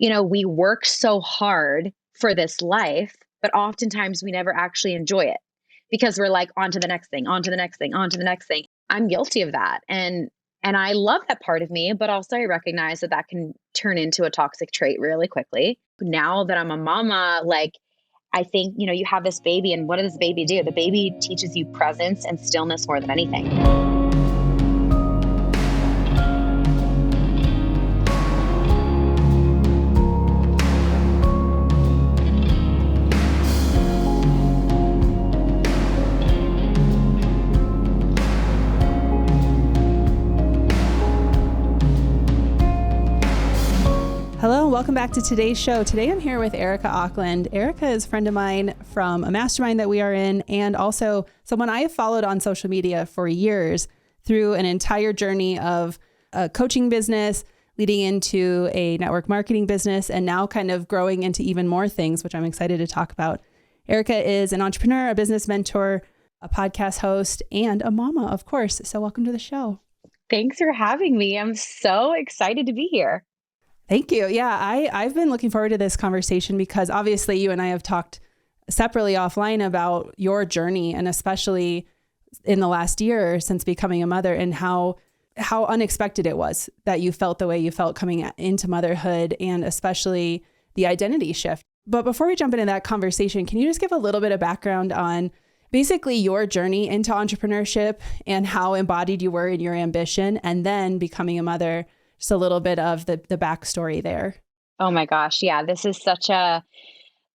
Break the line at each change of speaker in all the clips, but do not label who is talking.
we work so hard for this life, but oftentimes we never actually enjoy it because we're like, on to the next thing, on to the next thing, on to the next thing. I'm guilty of that. And I love that part of me, but also I recognize that that can turn into a toxic trait really quickly. Now that I'm a mama, like, I think, you have this baby, and what does the baby do? The baby teaches you presence and stillness more than anything.
Hello, and welcome back to today's show. Today I'm here with Erika Auckland. Erika is a friend of mine from a mastermind that we are in, and also someone I have followed on social media for years through an entire journey of a coaching business, leading into a network marketing business, and now kind of growing into even more things, which I'm excited to talk about. Erika is an entrepreneur, a business mentor, a podcast host, and a mama, of course. So welcome to the show.
Thanks for having me. I'm so excited to be here.
Thank you. Yeah, I've been looking forward to this conversation because obviously you and I have talked separately offline about your journey, and especially in the last year since becoming a mother, and how unexpected it was that you felt the way you felt coming into motherhood, and especially the identity shift. But before we jump into that conversation, can you just give a little bit of background on basically your journey into entrepreneurship and how embodied you were in your ambition, and then becoming a mother? Just a little bit of the backstory there.
Oh my gosh. Yeah, this is such a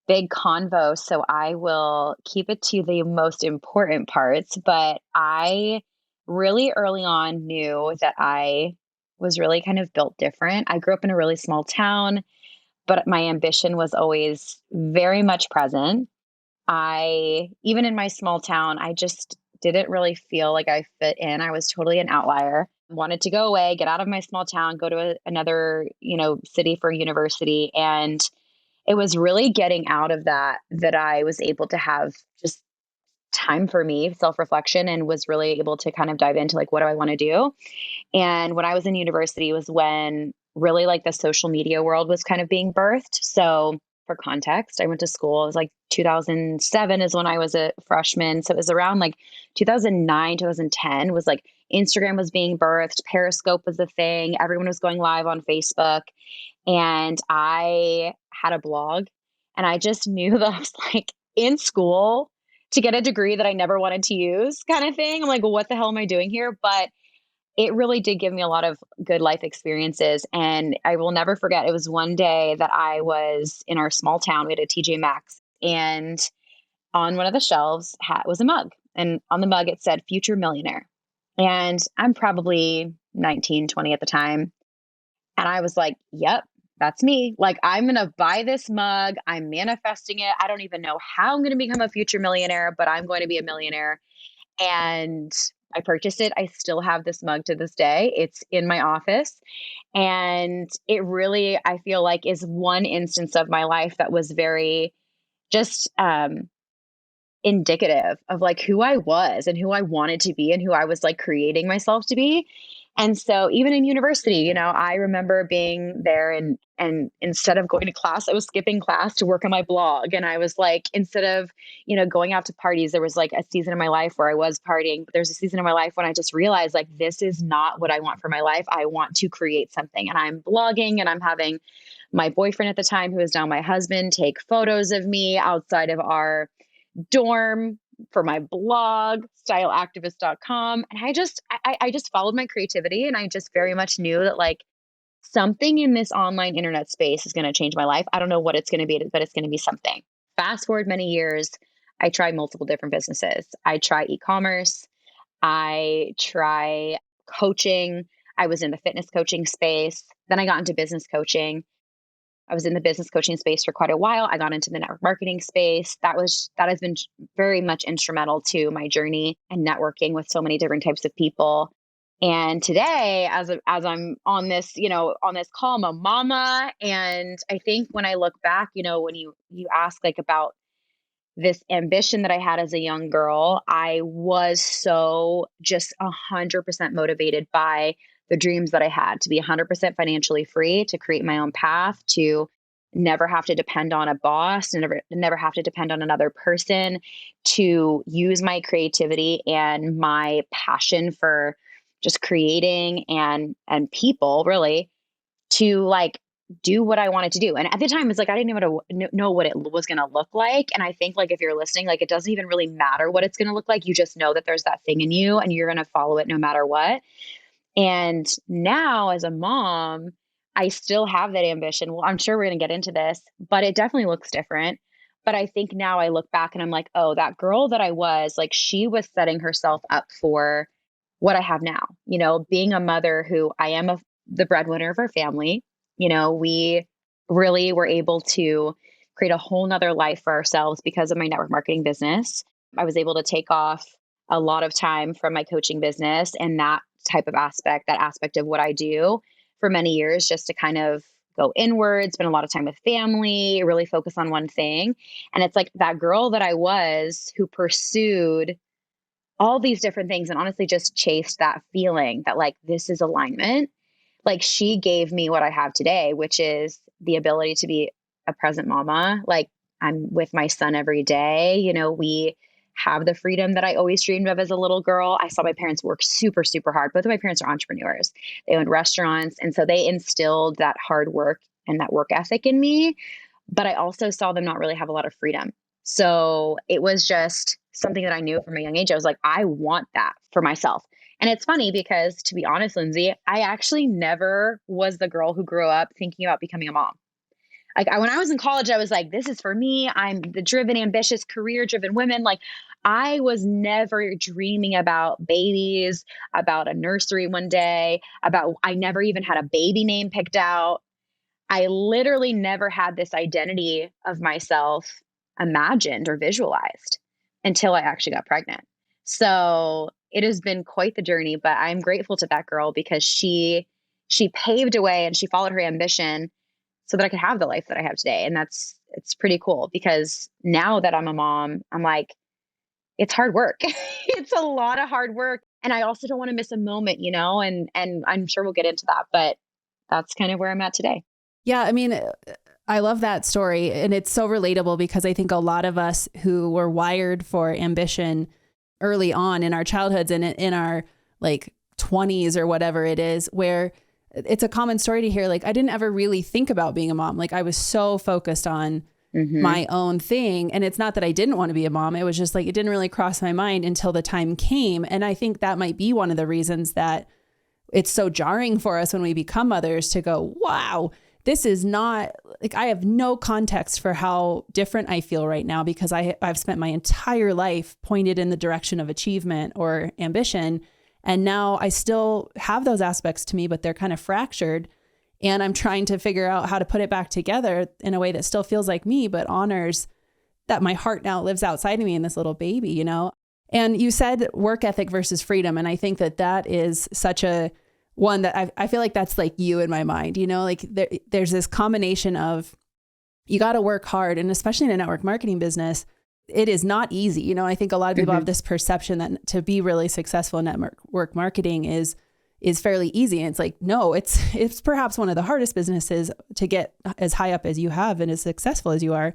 big convo. So I will keep it to the most important parts. But I really early on knew that I was really kind of built different. I grew up in a really small town, but my ambition was always very much present. Even in my small town, I just didn't really feel like I fit in. I was totally an outlier. Wanted to go away, get out of my small town, go to another, city for university. And it was really getting out of that I was able to have just time for me, self-reflection, and was really able to kind of dive into like, what do I want to do? And when I was in university was when really like the social media world was kind of being birthed. So for context, I went to school. It was like 2007 is when I was a freshman. So it was around like 2009, 2010 was like Instagram was being birthed. Periscope was a thing. Everyone was going live on Facebook. And I had a blog, and I just knew that I was like in school to get a degree that I never wanted to use kind of thing. I'm like, well, what the hell am I doing here? But it really did give me a lot of good life experiences. And I will never forget, it was one day that I was in our small town. We had a TJ Maxx, and on one of the shelves was a mug. And on the mug, it said future millionaire. And I'm probably 19, 20 at the time. And I was like, yep, that's me. Like, I'm going to buy this mug. I'm manifesting it. I don't even know how I'm going to become a future millionaire, but I'm going to be a millionaire. And I purchased it. I still have this mug to this day. It's in my office. And it really, I feel like, is one instance of my life that was very just indicative of like who I was and who I wanted to be and who I was like creating myself to be. And so even in university, I remember being there, and instead of going to class, I was skipping class to work on my blog. And I was like, instead of, going out to parties, there was like a season in my life where I was partying, but there's a season in my life when I just realized like, this is not what I want for my life. I want to create something, and I'm blogging, and I'm having my boyfriend at the time, who is now my husband, take photos of me outside of our dorm for my blog, styleactivist.com. And I just followed my creativity, and I just very much knew that like something in this online internet space is going to change my life. I don't know what it's going to be, but it's going to be something. Fast forward many years, I tried multiple different businesses. I try e-commerce. I try coaching. I was in the fitness coaching space. Then I got into business coaching. I was in the business coaching space for quite a while. I got into the network marketing space. That has been very much instrumental to my journey and networking with so many different types of people. And today, as I'm on this, on this call, I'm a mama. And I think when I look back, when you ask like about this ambition that I had as a young girl, I was so just 100% motivated by the dreams that I had to be 100% financially free, to create my own path, to never have to depend on a boss, and never have to depend on another person, to use my creativity and my passion for just creating and people, really, to like do what I wanted to do. And at the time, it's like I didn't even know what it was going to look like. And I think, like, if you're listening, like, it doesn't even really matter what it's going to look like. You just know that there's that thing in you and you're going to follow it no matter what. And now, as a mom, I still have that ambition. Well, I'm sure we're going to get into this, but it definitely looks different. But I think now I look back and I'm like, oh, that girl that I was, like, she was setting herself up for what I have now, being a mother who I am the breadwinner of our family. We really were able to create a whole nother life for ourselves because of my network marketing business. I was able to take off a lot of time from my coaching business and that aspect of what I do for many years, just to kind of go inward, spend a lot of time with family, really focus on one thing. And it's like that girl that I was who pursued all these different things and honestly just chased that feeling that, like, this is alignment. Like, she gave me what I have today, which is the ability to be a present mama. Like, I'm with my son every day. We have the freedom that I always dreamed of as a little girl. I saw my parents work super, super hard. Both of my parents are entrepreneurs. They owned restaurants. And so they instilled that hard work and that work ethic in me. But I also saw them not really have a lot of freedom. So it was just something that I knew from a young age. I was like, I want that for myself. And it's funny because, to be honest, Lindsay, I actually never was the girl who grew up thinking about becoming a mom. Like, when I was in college, I was like, this is for me. I'm the driven, ambitious, career-driven woman. Like, I was never dreaming about babies, about a nursery one day, I never even had a baby name picked out. I literally never had this identity of myself imagined or visualized until I actually got pregnant. So it has been quite the journey, but I'm grateful to that girl because she paved a way and she followed her ambition so that I could have the life that I have today. And it's pretty cool because now that I'm a mom, I'm like, it's hard work. It's a lot of hard work. And I also don't want to miss a moment, and I'm sure we'll get into that, but that's kind of where I'm at today.
Yeah, I mean, I love that story. And it's so relatable because I think a lot of us who were wired for ambition early on in our childhoods and in our like 20s or whatever it is, where it's a common story to hear, like, I didn't ever really think about being a mom. Like, I was so focused on my own thing. And it's not that I didn't want to be a mom. It was just like, it didn't really cross my mind until the time came. And I think that might be one of the reasons that it's so jarring for us when we become mothers to go, wow, this is not like, I have no context for how different I feel right now because I've spent my entire life pointed in the direction of achievement or ambition. And now I still have those aspects to me, but they're kind of fractured. And I'm trying to figure out how to put it back together in a way that still feels like me, but honors that my heart now lives outside of me in this little baby, And you said work ethic versus freedom. And I think that is such a one that I feel like that's like you in my mind, like there's this combination of you got to work hard. And especially in a network marketing business, it is not easy. I think a lot of people have this perception that to be really successful in network marketing is fairly easy. And it's like, no, it's perhaps one of the hardest businesses to get as high up as you have and as successful as you are.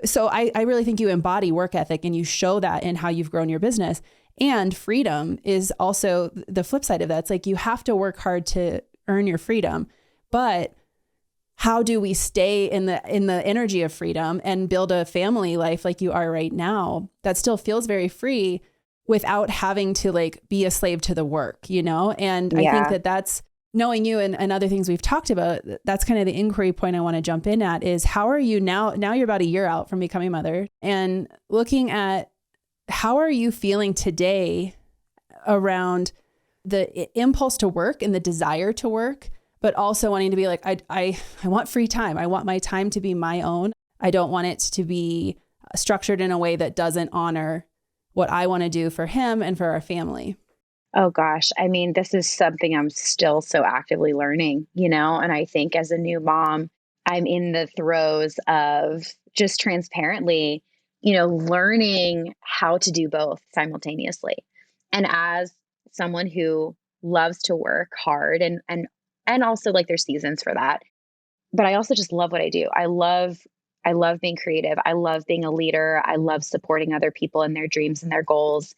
So I really think you embody work ethic and you show that in how you've grown your business. And freedom is also the flip side of that. It's like you have to work hard to earn your freedom, but how do we stay in the energy of freedom and build a family life like you are right now that still feels very free without having to like be a slave to the work, And I think that's knowing you and other things we've talked about. That's kind of the inquiry point I want to jump in at is how are you now you're about a year out from becoming a mother and looking at how are you feeling today around the impulse to work and the desire to work, but also wanting to be like, I want free time. I want my time to be my own. I don't want it to be structured in a way that doesn't honor what I want to do for him and for our family.
Oh gosh. I mean, this is something I'm still so actively learning, and I think as a new mom, I'm in the throes of just transparently, learning how to do both simultaneously. And as someone who loves to work hard and also like there's seasons for that, but I also just love what I do. I love being creative. I love being a leader. I love supporting other people in their dreams and their goals.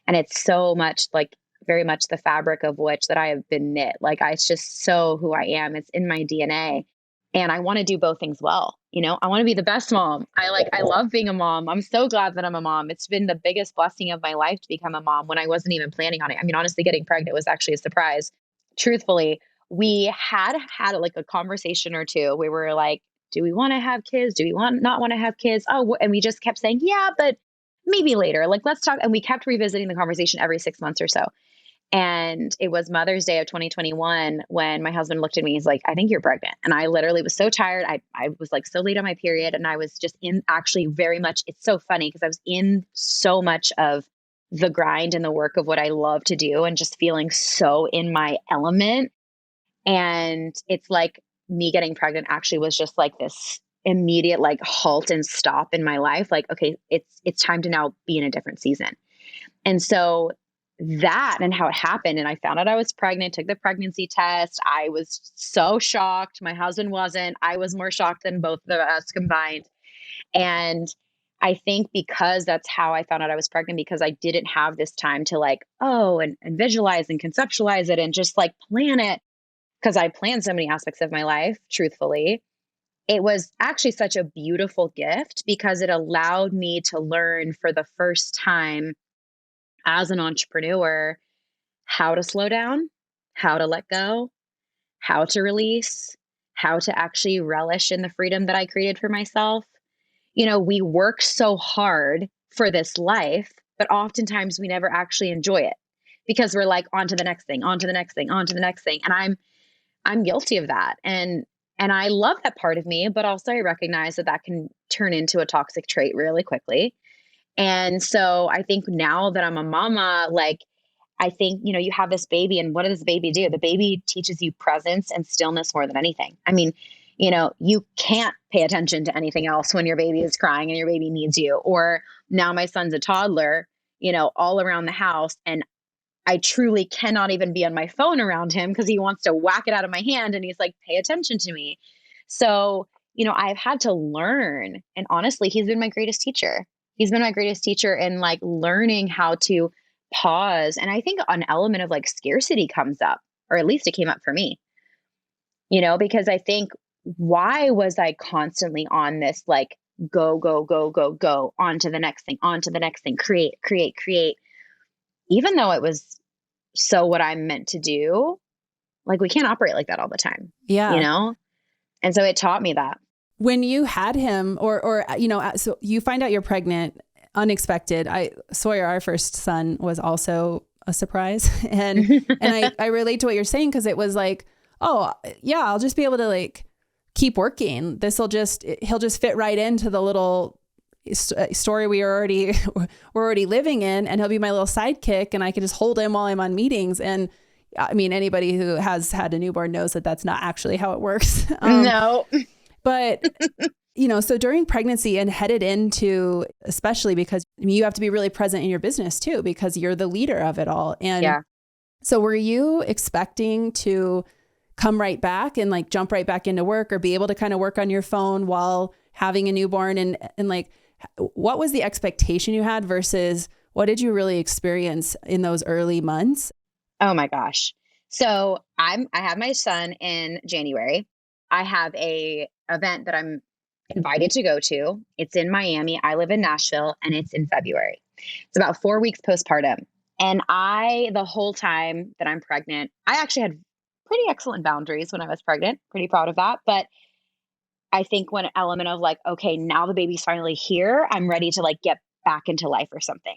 And it's so much like very much the fabric of which that I have been knit. Like it's just so who I am. It's in my DNA. And I want to do both things well. You know, I want to be the best mom. I love being a mom. I'm so glad that I'm a mom. It's been the biggest blessing of my life to become a mom when I wasn't even planning on it. I mean, honestly, getting pregnant was actually a surprise. Truthfully, we had like a conversation or two. We were like, do we want to have kids? Do we not want to have kids? Oh, and we just kept saying, yeah, but maybe later. Like, let's talk. And we kept revisiting the conversation every 6 months or so. And it was Mother's Day of 2021 when my husband looked at me. He's like, I think you're pregnant. And I literally was so tired. I was like so late on my period. And I was just in actually very much, it's so funny because I was in so much of the grind and the work of what I love to do and just feeling so in my element. And it's like me getting pregnant actually was just like this immediate like halt and stop in my life. Like, okay, it's time to now be in a different season. And so that and how it happened. And I found out I was pregnant, took the pregnancy test. I was so shocked. My husband wasn't. I was more shocked than both of us combined. And I think because that's how I found out I was pregnant, because I didn't have this time to like, and visualize and conceptualize it and just like plan it. Because I planned so many aspects of my life, truthfully. It was actually such a beautiful gift because it allowed me to learn for the first time as an entrepreneur how to slow down, how to let go, how to release, how to actually relish in the freedom that I created for myself. You know, we work so hard for this life, but oftentimes we never actually enjoy it because we're like on to the next thing, on to the next thing, on to the next thing. And I'm guilty of that. And I love that part of me, but also I recognize that can turn into a toxic trait really quickly. And so I think now that I'm a mama, like, I think, you know, you have this baby and what does the baby do? The baby teaches you presence and stillness more than anything. I mean, you know, you can't pay attention to anything else when your baby is crying and your baby needs you. Or now my son's a toddler, you know, all around the house. And I truly cannot even be on my phone around him because he wants to whack it out of my hand and he's like, pay attention to me. So, you know, I've had to learn. And honestly, he's been my greatest teacher. He's been my greatest teacher in like learning how to pause. And I think an element of like scarcity comes up, or at least it came up for me, you know, because I think why was I constantly on this like go, go, go, go, go, on to the next thing, on to the next thing, create, create, create, even though it was so what I'm meant to do, like we can't operate like that all the time.
Yeah.
You know? And so it taught me that.
When you had him or, you know, so you find out you're pregnant, unexpected. Sawyer, our first son, was also a surprise. And I relate to what you're saying because it was like, oh yeah, I'll just be able to like keep working. He'll just fit right into the little story we're already living in, and he'll be my little sidekick and I can just hold him while I'm on meetings. And I mean, anybody who has had a newborn knows that that's not actually how it works.
No.
But, you know, so during pregnancy and headed into, especially because you have to be really present in your business too, because you're the leader of it all. And
yeah.
So were you expecting to come right back and like jump right back into work or be able to kind of work on your phone while having a newborn? And like, what was the expectation you had versus what did you really experience in those early months?
Oh my gosh. So I have my son in January. I have a event that I'm invited to go to. It's in Miami. I live in Nashville and it's in February. It's about 4 weeks postpartum. And the whole time that I'm pregnant, I actually had pretty excellent boundaries when I was pregnant. Pretty proud of that. But I think when an element of like, okay, now the baby's finally here, I'm ready to like get back into life or something,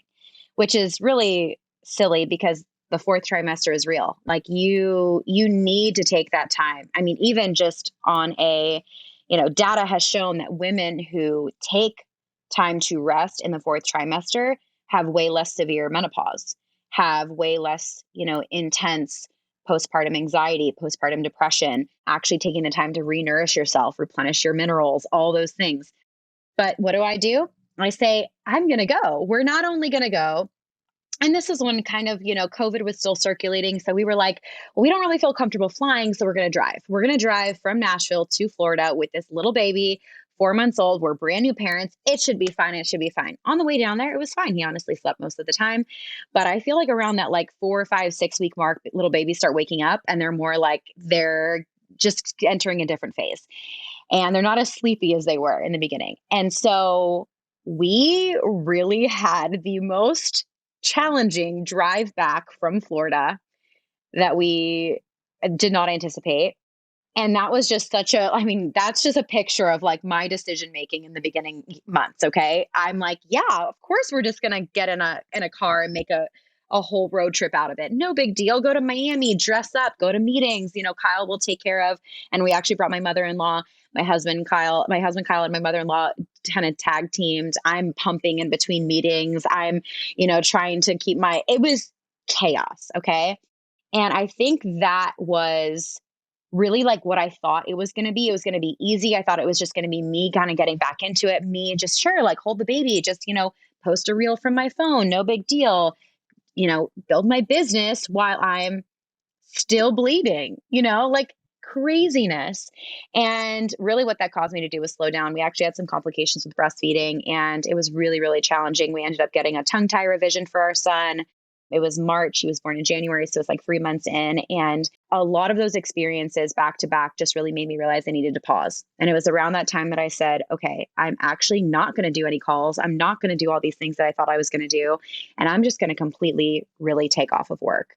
which is really silly because the fourth trimester is real. Like you need to take that time. I mean, even just on data has shown that women who take time to rest in the fourth trimester have way less severe menopause, have way less, intense postpartum anxiety, postpartum depression, actually taking the time to re-nourish yourself, replenish your minerals, all those things. But what do? I say, I'm going to go. We're not only going to go, And this is when kind of, COVID was still circulating. So we were like, well, we don't really feel comfortable flying. So we're going to drive. We're going to drive from Nashville to Florida with this little baby, 4 months old. We're brand new parents. It should be fine. It should be fine. On the way down there, it was fine. He honestly slept most of the time. But I feel like around that like 4, 5, 6 week mark, little babies start waking up and they're more like they're just entering a different phase. And they're not as sleepy as they were in the beginning. And so we really had the most challenging drive back from Florida that we did not anticipate. And that was just that's just a picture of like my decision making in the beginning months. Okay. I'm like, yeah, of course we're just going to get in a car and make a whole road trip out of it. No big deal. Go to Miami, dress up, go to meetings, Kyle will take care of. And we actually brought my mother-in-law, my husband, Kyle, and my mother-in-law kind of tag teamed. I'm pumping in between meetings. I'm, trying to keep it was chaos. Okay. And I think that was really like what I thought it was going to be. It was going to be easy. I thought it was just going to be me kind of getting back into it. Me just sure, like hold the baby, just, post a reel from my phone. No big deal. Build my business while I'm still bleeding, like craziness. And really what that caused me to do was slow down. We actually had some complications with breastfeeding and it was really, really challenging. We ended up getting a tongue tie revision for our son. It was March. He was born in January. So it's like 3 months in. And a lot of those experiences back to back just really made me realize I needed to pause. And it was around that time that I said, okay, I'm actually not going to do any calls. I'm not going to do all these things that I thought I was going to do. And I'm just going to completely really take off of work.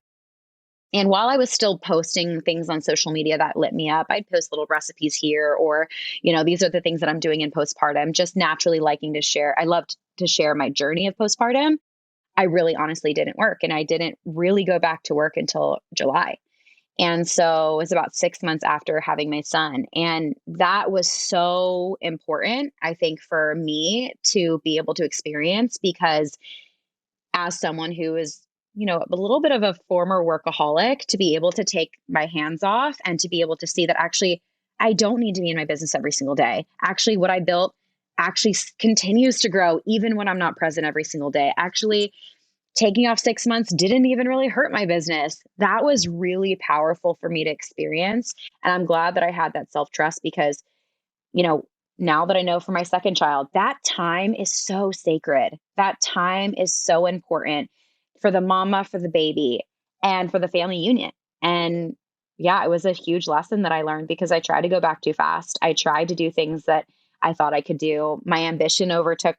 And while I was still posting things on social media that lit me up, I'd post little recipes here or, these are the things that I'm doing in postpartum, just naturally liking to share. I loved to share my journey of postpartum. I really honestly didn't work and I didn't really go back to work until July. And so it was about 6 months after having my son. And that was so important, I think, for me to be able to experience because as someone who is, a little bit of a former workaholic, to be able to take my hands off and to be able to see that actually I don't need to be in my business every single day. Actually, what I built actually continues to grow even when I'm not present every single day. Actually, taking off 6 months didn't even really hurt my business. That was really powerful for me to experience. And I'm glad that I had that self-trust because, now that I know for my second child, that time is so sacred. That time is so important for the mama, for the baby, and for the family union. And yeah, it was a huge lesson that I learned because I tried to go back too fast. I tried to do things that I thought I could do. My ambition overtook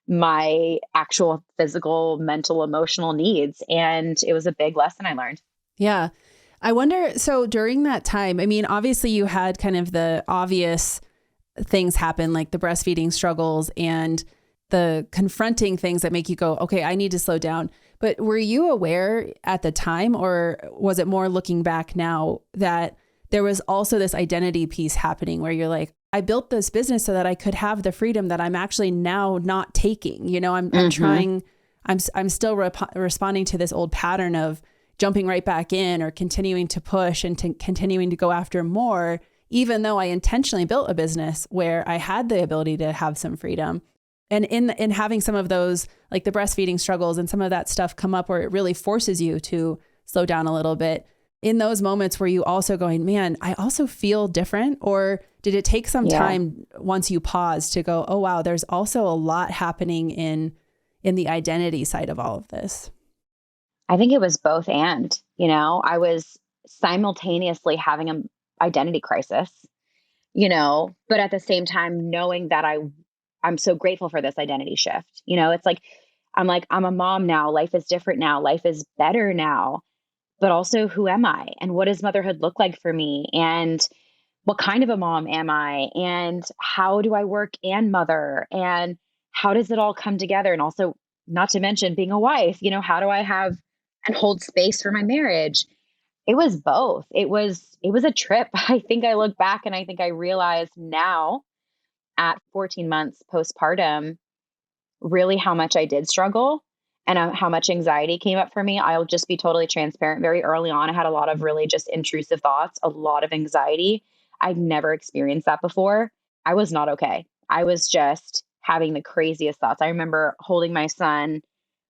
my actual physical, mental, emotional needs. And it was a big lesson I learned.
Yeah. I wonder, so during that time, I mean, obviously you had kind of the obvious things happen, like the breastfeeding struggles and the confronting things that make you go, okay, I need to slow down. But were you aware at the time, or was it more looking back now that there was also this identity piece happening where you're like, I built this business so that I could have the freedom that I'm actually now not taking, I'm trying, I'm still responding to this old pattern of jumping right back in or continuing to push and continuing to go after more, even though I intentionally built a business where I had the ability to have some freedom. And in having some of those, like the breastfeeding struggles and some of that stuff come up where it really forces you to slow down a little bit, in those moments were you also going, man, I also feel different? Or did it take some time once you paused to go, oh, wow, there's also a lot happening in the identity side of all of this?
I think it was both. And, I was simultaneously having an identity crisis, but at the same time, knowing that I'm so grateful for this identity shift. It's like, I'm a mom now. Life is different now. Life is better now. But also, who am I? And what does motherhood look like for me? And what kind of a mom am I? And how do I work and mother? And how does it all come together? And also, not to mention being a wife, how do I have and hold space for my marriage? It was both. It was a trip. I think I look back and I think I realize now at 14 months postpartum, really how much I did struggle and how much anxiety came up for me. I'll just be totally transparent. Very early on, I had a lot of really just intrusive thoughts, a lot of anxiety. I'd never experienced that before. I was not okay. I was just having the craziest thoughts. I remember holding my son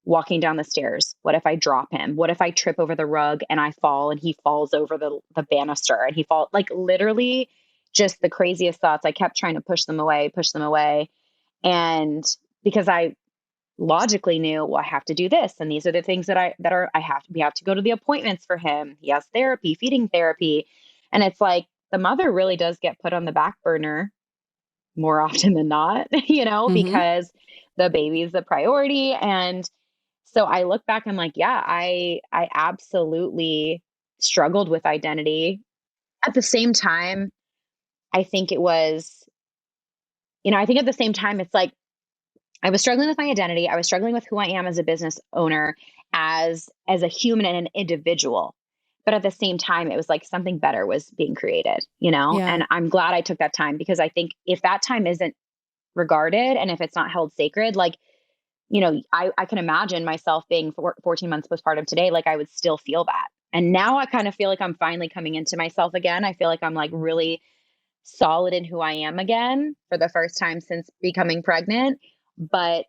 walking down the stairs? What if I drop him? What if I trip over the rug and I fall and he falls over the banister and he falls, like literally just the craziest thoughts. I kept trying to push them away. And because I logically knew, well, I have to do this. And these are the things we have to go to the appointments for him. He has therapy, feeding therapy. And it's like the mother really does get put on the back burner more often than not,
Mm-hmm.
because the baby is the priority. And so I look back, I'm like, yeah, I absolutely struggled with identity. At the same time, I think it was, I think at the same time, it's like I was struggling with my identity. I was struggling with who I am as a business owner, as a human and an individual. But at the same time, it was like something better was being created,
Yeah.
and I'm glad I took that time, because I think if that time isn't regarded and if it's not held sacred, like, I can imagine myself being 14 months postpartum today, like I would still feel that. And now I kind of feel like I'm finally coming into myself again. I feel like I'm like really solid in who I am again for the first time since becoming pregnant. But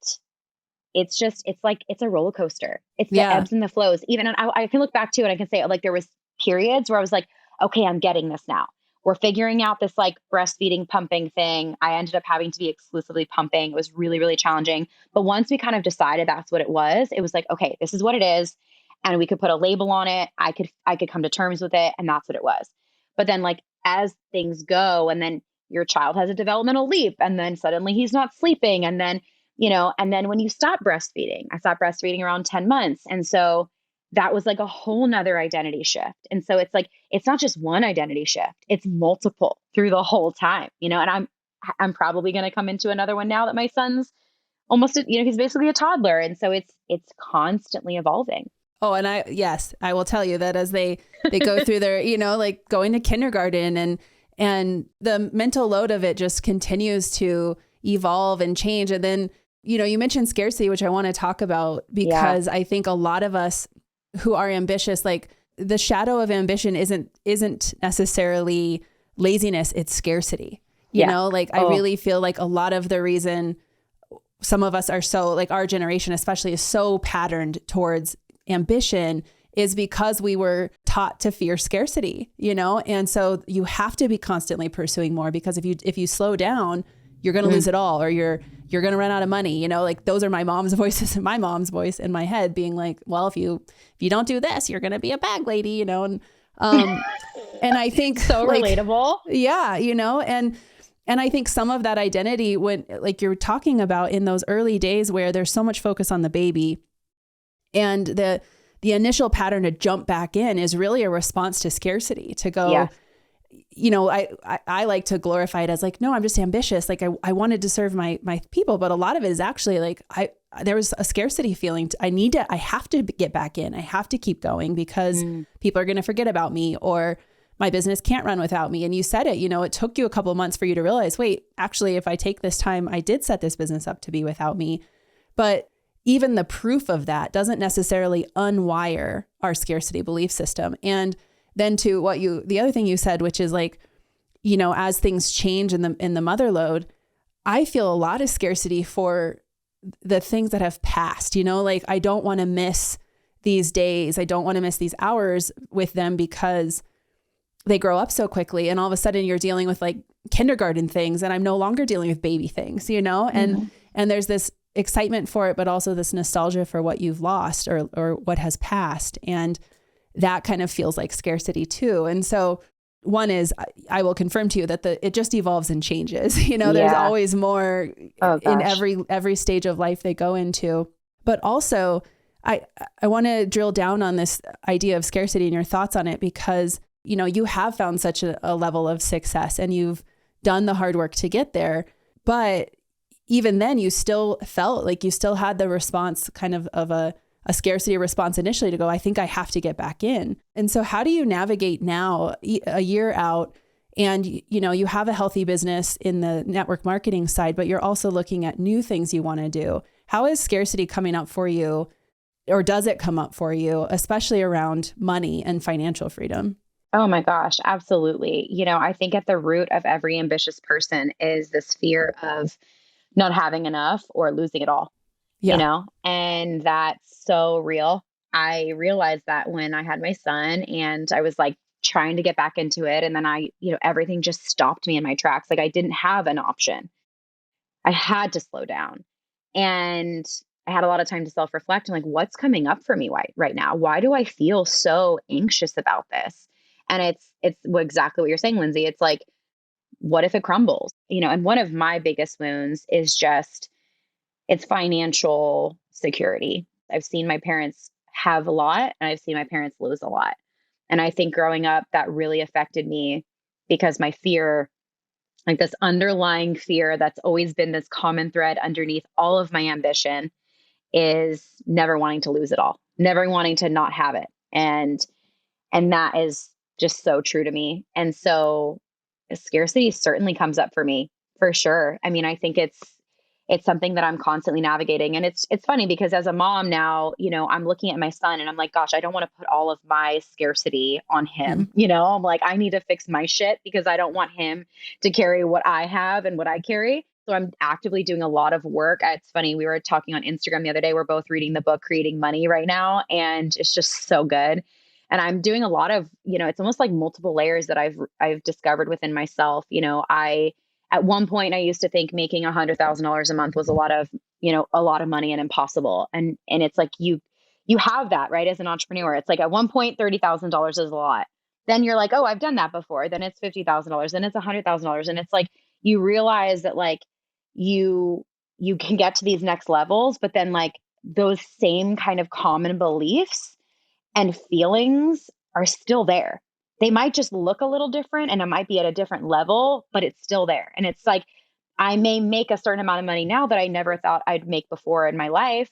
it's a roller coaster. It's the
Yeah.
ebbs and the flows. Even, and I can look back to it. I can say, like, there was periods where I was like, okay, I'm getting this now. We're figuring out this like breastfeeding pumping thing. I ended up having to be exclusively pumping. It was really, really challenging. But once we kind of decided that's what it was like, okay, this is what it is. And we could put a label on it. I could come to terms with it. And that's what it was. But then, like, as things go, and then your child has a developmental leap, and then suddenly he's not sleeping. And then when you stop breastfeeding, I stopped breastfeeding around 10 months. And so that was like a whole nother identity shift. And so it's like, it's not just one identity shift, it's multiple through the whole time, and I'm probably going to come into another one now that my son's almost, he's basically a toddler. And so it's constantly evolving.
Oh, and yes, I will tell you that as they go through their, like going to kindergarten, and the mental load of it just continues to evolve and change. And then, you mentioned scarcity, which I want to talk about,
Yeah.
because I think a lot of us who are ambitious, like the shadow of ambition isn't necessarily laziness, it's scarcity.
Yeah.
Like I
Oh,
really feel like a lot of the reason some of us are so, like our generation especially, is so patterned towards ambition is because we were taught to fear scarcity, and so you have to be constantly pursuing more, because if you slow down, you're going to lose it all, or you're going to run out of money. Like those are my mom's voices and my mom's voice in my head being like, well, if you don't do this, you're going to be a bag lady, and I think
so
like,
relatable.
yeah, and I think some of that identity, when like you're talking about in those early days where there's so much focus on the baby, and the initial pattern to jump back in is really a response to scarcity, to go,
Yes.
I like to glorify it as like, no, I'm just ambitious. Like I wanted to serve my people, but a lot of it is actually like, there was a scarcity feeling. I have to get back in. I have to keep going, because people are going to forget about me, or my business can't run without me. And you said it, it took you a couple of months for you to realize, wait, actually, if I take this time, I did set this business up to be without me. But even the proof of that doesn't necessarily unwire our scarcity belief system. And then to the other thing you said, which is like, as things change in the mother load, I feel a lot of scarcity for the things that have passed, like I don't want to miss these days. I don't want to miss these hours with them, because they grow up so quickly, and all of a sudden you're dealing with like kindergarten things, and I'm no longer dealing with baby things, and there's this excitement for it, but also this nostalgia for what you've lost, or what has passed. And that kind of feels like scarcity too. And so one is, I will confirm to you that it just evolves and changes, there's
Yeah.
always more
Oh
in
gosh.
every stage of life they go into. But also I want to drill down on this idea of scarcity and your thoughts on it, because, you have found such a level of success, and you've done the hard work to get there. But even then, you still felt like you still had the response kind of a scarcity response initially to go, I think I have to get back in. And so how do you navigate now, a year out, and you have a healthy business in the network marketing side, but you're also looking at new things you want to do? How is scarcity coming up for you, or does it come up for you, especially around money and financial freedom?
Oh my gosh, absolutely. I think at the root of every ambitious person is this fear of not having enough or losing it all. you
Yeah.
know, and that's so real. I realized that when I had my son and I was like trying to get back into it. And then everything just stopped me in my tracks. Like I didn't have an option. I had to slow down. And I had a lot of time to self reflect and like, what's coming up for me right now? Why do I feel so anxious about this? And it's exactly what you're saying, Lindsay. It's like, what if it crumbles? And one of my biggest wounds is just it's financial security. I've seen my parents have a lot and I've seen my parents lose a lot. And I think growing up, that really affected me because my fear, like this underlying fear that's always been this common thread underneath all of my ambition, is never wanting to lose it all, never wanting to not have it. And that is just so true to me. And so scarcity certainly comes up for me, for sure. I mean, I think it's something that I'm constantly navigating. And it's funny because as a mom now, I'm looking at my son and I'm like, gosh, I don't want to put all of my scarcity on him. I'm like, I need to fix my shit because I don't want him to carry what I have and what I carry. So I'm actively doing a lot of work. It's funny. We were talking on Instagram the other day. We're both reading the book, Creating Money right now. And it's just so good. And I'm doing a lot of, it's almost like multiple layers that I've discovered within myself. At one point I used to think making $100,000 a month was a lot of money and impossible. And it's like, you have that, right? As an entrepreneur, it's like at one point, $30,000 is a lot. Then you're like, oh, I've done that before. Then it's $50,000. Then it's $100,000. And it's like, you realize that like you can get to these next levels, but then like those same kind of common beliefs and feelings are still there. They might just look a little different and it might be at a different level, but it's still there. And it's like, I may make a certain amount of money now that I never thought I'd make before in my life,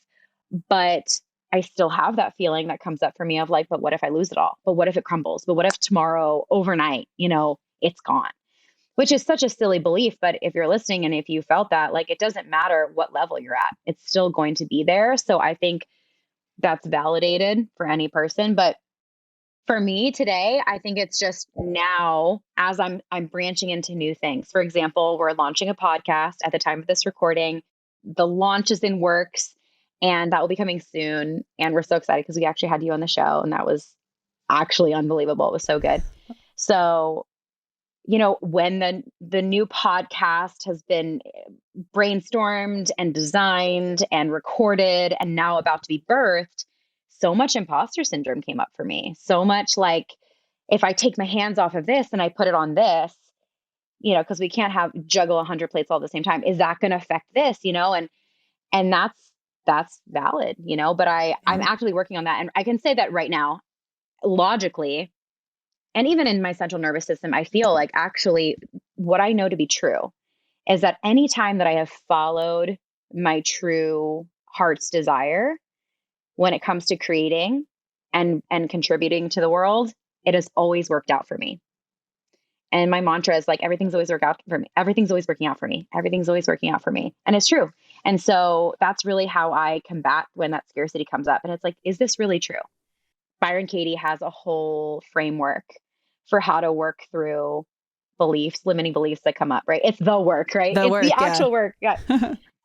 but I still have that feeling that comes up for me of like, but what if I lose it all? But what if it crumbles? But what if tomorrow overnight, it's gone? Which is such a silly belief. But if you're listening and if you felt that, like, it doesn't matter what level you're at, it's still going to be there. So I think that's validated for any person. But for me today, I think it's just now as I'm branching into new things. For example, we're launching a podcast at the time of this recording. The launch is in works and that will be coming soon. And we're so excited because we actually had you on the show and that was actually unbelievable. It was so good. So, when the new podcast has been brainstormed and designed and recorded and now about to be birthed, so much imposter syndrome came up for me. So much like, if I take my hands off of this and I put it on this, because we can't juggle 100 plates all at the same time. Is that going to affect this? And that's valid, but I'm actually working on that. And I can say that right now, logically, and even in my central nervous system, I feel like actually what I know to be true is that any time that I have followed my true heart's desire, when it comes to creating and contributing to the world, it has always worked out for me. And my mantra is like, everything's always worked out for me. Everything's always working out for me. Everything's always working out for me. And it's true. And so that's really how I combat when that scarcity comes up. And it's like, is this really true? Byron Katie has a whole framework for how to work through limiting beliefs that come up, right? It's the work, right? It's the actual work. Yeah.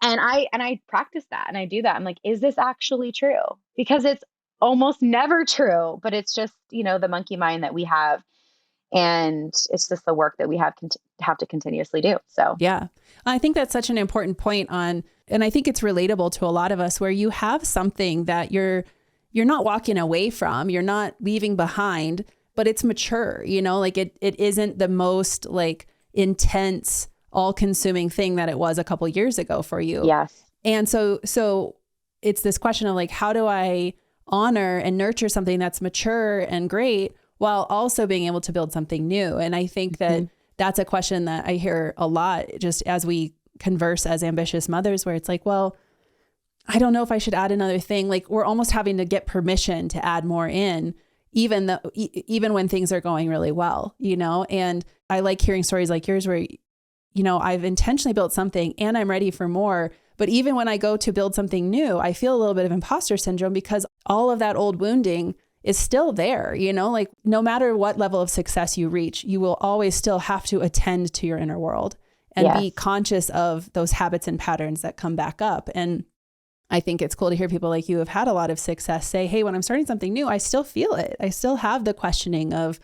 And I practice that and I do that. I'm like, is this actually true? Because it's almost never true, but it's just, the monkey mind that we have. And it's just the work that we have to continuously do. So,
yeah, I think that's such an important point and I think it's relatable to a lot of us where you have something that you're not walking away from, you're not leaving behind, but it's mature, like it isn't the most like intense, all-consuming thing that it was a couple years ago for you.
Yes.
And so it's this question of like, how do I honor and nurture something that's mature and great while also being able to build something new? And I think that that's a question that I hear a lot just as we converse as ambitious mothers, where it's like, well, I don't know if I should add another thing. Like we're almost having to get permission to add more in, even when things are going really well, and I like hearing stories like yours where, I've intentionally built something and I'm ready for more. But even when I go to build something new, I feel a little bit of imposter syndrome because all of that old wounding is still there, like no matter what level of success you reach, you will always still have to attend to your inner world and be conscious of those habits and patterns that come back up. And I think it's cool to hear people like you have had a lot of success say, hey, when I'm starting something new, I still feel it. I still have the questioning of,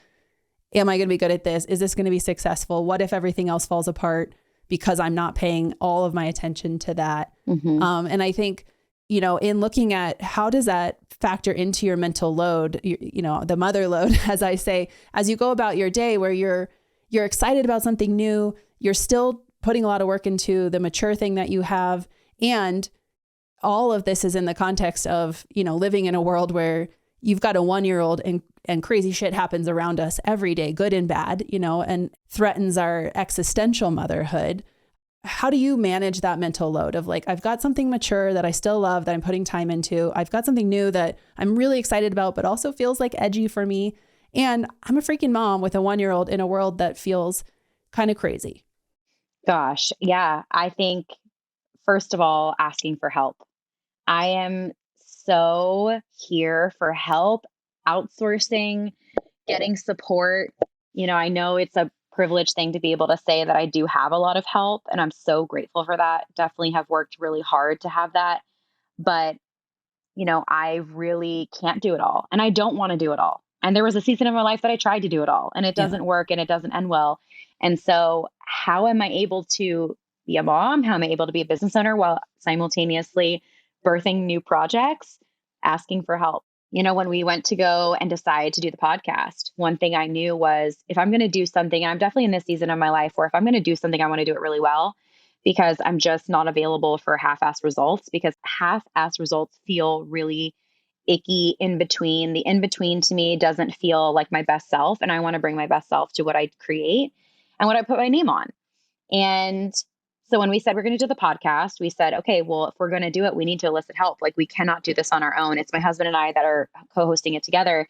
am I going to be good at this? Is this going to be successful? What if everything else falls apart because I'm not paying all of my attention to that? And I think, in looking at how does that factor into your mental load, the mother load, as I say, as you go about your day where you're excited about something new, you're still putting a lot of work into the mature thing that you have. And all of this is in the context of, living in a world where you've got a 1-year-old and crazy shit happens around us every day, good and bad, and threatens our existential motherhood. How do you manage that mental load of like, I've got something mature that I still love, that I'm putting time into. I've got something new that I'm really excited about, but also feels like edgy for me. And I'm a freaking mom with a 1-year-old in a world that feels kind of crazy.
Gosh, yeah. I think, first of all, asking for help. I am so here for help, outsourcing, getting support. I know it's a privileged thing to be able to say that I do have a lot of help, and I'm so grateful for that. Definitely have worked really hard to have that. But, I really can't do it all, and I don't want to do it all. And there was a season of my life that I tried to do it all, and it doesn't work and it doesn't end well. And so how am I able to be a mom? How am I able to be a business owner while simultaneously birthing new projects? Asking for help. When we went to go and decide to do the podcast, one thing I knew was if I'm going to do something, and I'm definitely in this season of my life where if I'm going to do something, I want to do it really well, because I'm just not available for half-ass results, because half-ass results feel really icky in between. The in between to me doesn't feel like my best self. And I want to bring my best self to what I create and what I put my name on. And so when we said we're going to do the podcast, we said, okay, well, if we're going to do it, we need to elicit help. Like, we cannot do this on our own. It's my husband and I that are co-hosting it together.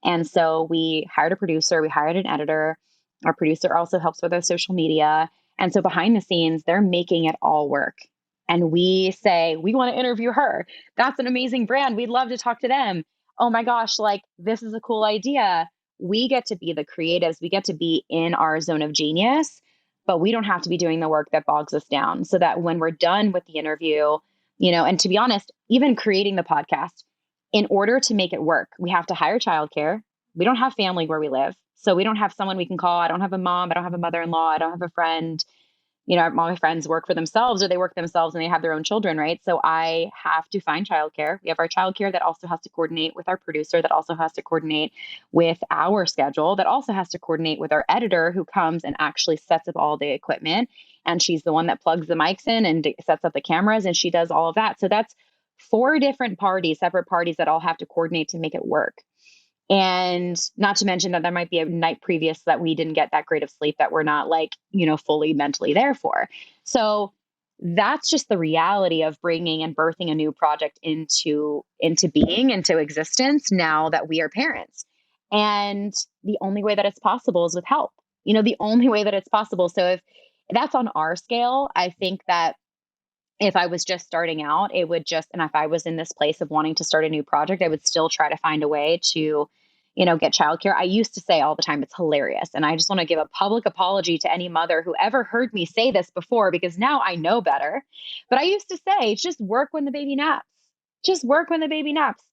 And so we hired a producer, we hired an editor. Our producer also helps with our social media. And so behind the scenes, they're making it all work. And we say, we want to interview her. That's an amazing brand. We'd love to talk to them. Oh my gosh, like, this is a cool idea. We get to be the creatives. We get to be in our zone of genius, but we don't have to be doing the work that bogs us down, so that when we're done with the interview, and to be honest, even creating the podcast, in order to make it work, we have to hire childcare. We don't have family where we live. So we don't have someone we can call. I don't have a mom. I don't have a mother-in-law. I don't have a friend. All my friends work for themselves, or they work themselves and they have their own children, right? So I have to find childcare. We have our childcare that also has to coordinate with our producer, that also has to coordinate with our schedule, that also has to coordinate with our editor, who comes and actually sets up all the equipment. And she's the one that plugs the mics in and sets up the cameras, and she does all of that. So that's 4 different parties, separate parties, that all have to coordinate to make it work. And not to mention that there might be a night previous that we didn't get that great of sleep, that we're not fully mentally there for. So that's just the reality of bringing and birthing a new project into being, into existence, now that we are parents. And the only way that it's possible is with help, the only way that it's possible. So if that's on our scale, I think that if I was just starting out, and if I was in this place of wanting to start a new project, I would still try to find a way to, get childcare. I used to say all the time, it's hilarious. And I just want to give a public apology to any mother who ever heard me say this before, because now I know better. But I used to say, just work when the baby naps. Just work when the baby naps.